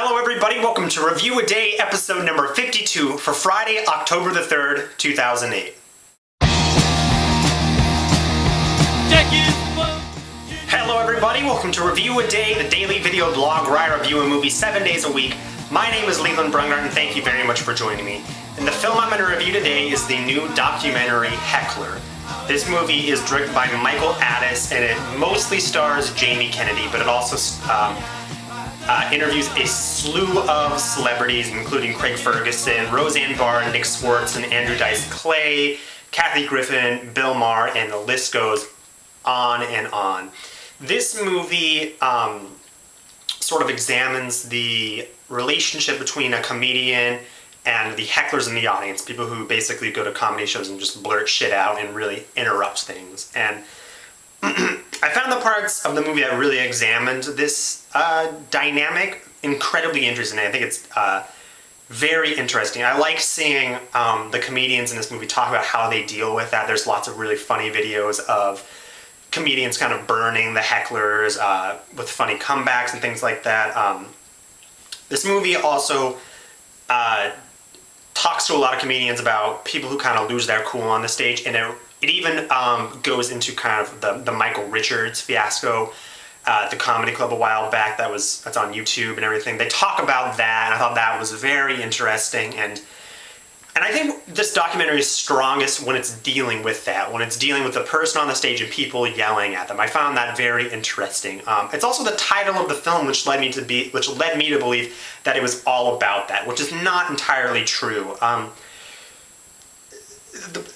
Hello everybody, welcome to Review a Day, episode number 52 for Friday, October the 3rd, 2008. Hello everybody, welcome to Review a Day, the daily video blog where I review a movie 7 days a week. My name is Leland Brungart and thank you very much for joining me. And the film I'm going to review today is the new documentary Heckler. This movie is directed by Michael Addis and it mostly stars Jamie Kennedy, but it also interviews a slew of celebrities, including Craig Ferguson, Roseanne Barr, Nick Swartz, and Andrew Dice Clay, Kathy Griffin, Bill Maher, and the list goes on and on. This movie sort of examines the relationship between a comedian and the hecklers in the audience, people who basically go to comedy shows and just blurt shit out and really interrupt things. And I found the parts of the movie that really examined this dynamic incredibly interesting. I think it's very interesting. I like seeing the comedians in this movie talk about how they deal with that. There's lots of really funny videos of comedians kind of burning the hecklers with funny comebacks and things like that. This movie also talks to a lot of comedians about people who kind of lose their cool on the stage, and it even goes into kind of the Michael Richards fiasco at the Comedy Club a while back. That's on YouTube and everything. They talk about that, and I thought that was very interesting. And I think this documentary is strongest when it's dealing with that, when it's dealing with the person on the stage and people yelling at them. I found that very interesting. It's also the title of the film, which led me to believe that it was all about that, which is not entirely true.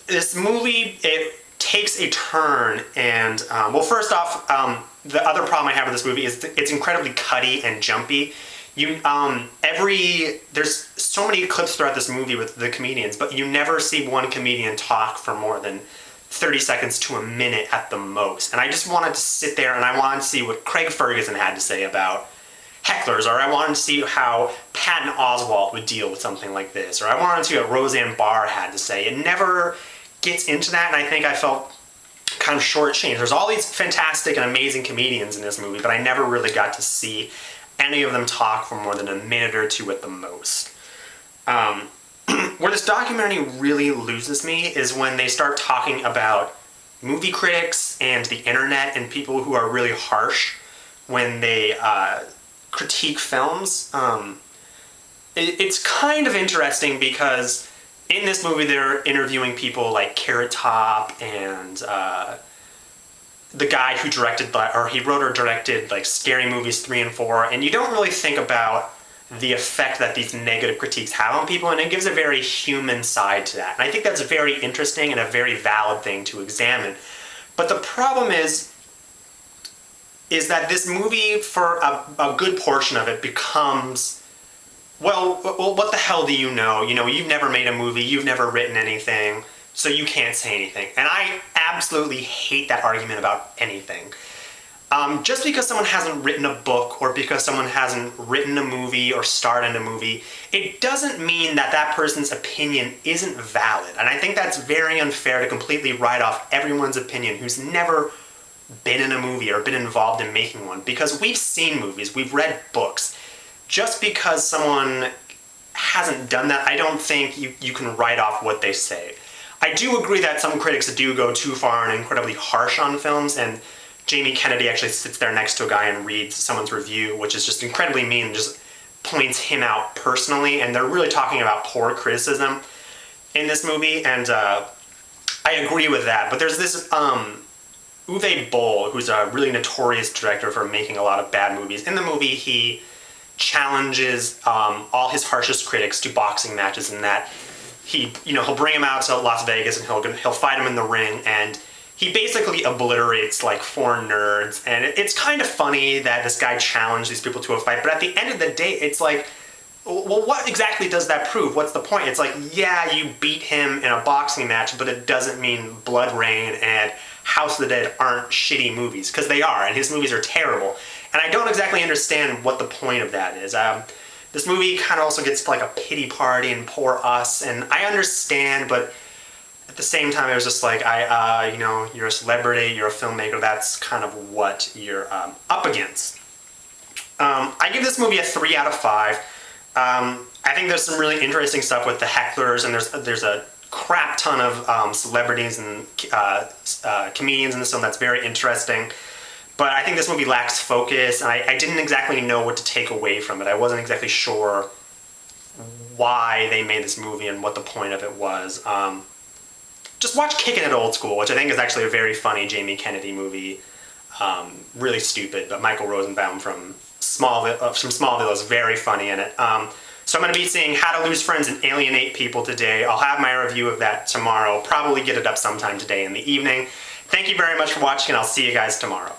This movie, it takes a turn, and well, first off, the other problem I have with this movie is it's incredibly cutty and jumpy. There's so many clips throughout this movie with the comedians, but you never see one comedian talk for more than 30 seconds to a minute at the most. And I just wanted to sit there and I wanted to see what Craig Ferguson had to say about hecklers, or I wanted to see how Patton Oswalt would deal with something like this, or I wanted to see what Roseanne Barr had to say. It never gets into that, and I think I felt kind of shortchanged. There's all these fantastic and amazing comedians in this movie, but I never really got to see any of them talk for more than a minute or two at the most. Where this documentary really loses me is when they start talking about movie critics and the internet and people who are really harsh when they critique films. It's kind of interesting because in this movie they're interviewing people like Carrot Top and the guy who he wrote or directed like Scary Movies 3 and 4, and you don't really think about the effect that these negative critiques have on people, and it gives a very human side to that. And I think that's very interesting and a very valid thing to examine. But the problem is that this movie, for a good portion of it, becomes, well, what the hell do you know? You know, you've never made a movie, you've never written anything, so you can't say anything. And I absolutely hate that argument about anything. Just because someone hasn't written a book or because someone hasn't written a movie or starred in a movie, it doesn't mean that that person's opinion isn't valid. And I think that's very unfair to completely write off everyone's opinion who's never been in a movie or been involved in making one, because we've seen movies, we've read books. Just because someone hasn't done that, I don't think you can write off what they say. I do agree that some critics do go too far and incredibly harsh on films, and Jamie Kennedy actually sits there next to a guy and reads someone's review, which is just incredibly mean and just points him out personally, and they're really talking about poor criticism in this movie, and I agree with that. But there's this Uwe Boll, who's a really notorious director for making a lot of bad movies. In the movie, he challenges all his harshest critics to boxing matches, and that he'll bring them out to Las Vegas and he'll fight them in the ring, and he basically obliterates like four nerds. And it's kind of funny that this guy challenged these people to a fight, but at the end of the day, it's like, well, what exactly does that prove? What's the point? It's like, yeah, you beat him in a boxing match, but it doesn't mean Blood Rain and House of the Dead aren't shitty movies, because they are, and his movies are terrible. And I don't exactly understand what the point of that is. This movie kind of also gets like a pity party and poor us, and I understand, but at the same time, it was just like, you're a celebrity, you're a filmmaker, that's kind of what you're up against. I give this movie a 3 out of 5. I think there's some really interesting stuff with the Hecklers, and there's a crap ton of celebrities and comedians in this film that's very interesting. But I think this movie lacks focus, and I didn't exactly know what to take away from it. I wasn't exactly sure why they made this movie and what the point of it was. Just watch Kickin' It Old School, which I think is actually a very funny Jamie Kennedy movie. Really stupid, but Michael Rosenbaum from Smallville is very funny in it. So I'm going to be seeing How to Lose Friends and Alienate People today. I'll have my review of that tomorrow. Probably get it up sometime today in the evening. Thank you very much for watching, and I'll see you guys tomorrow.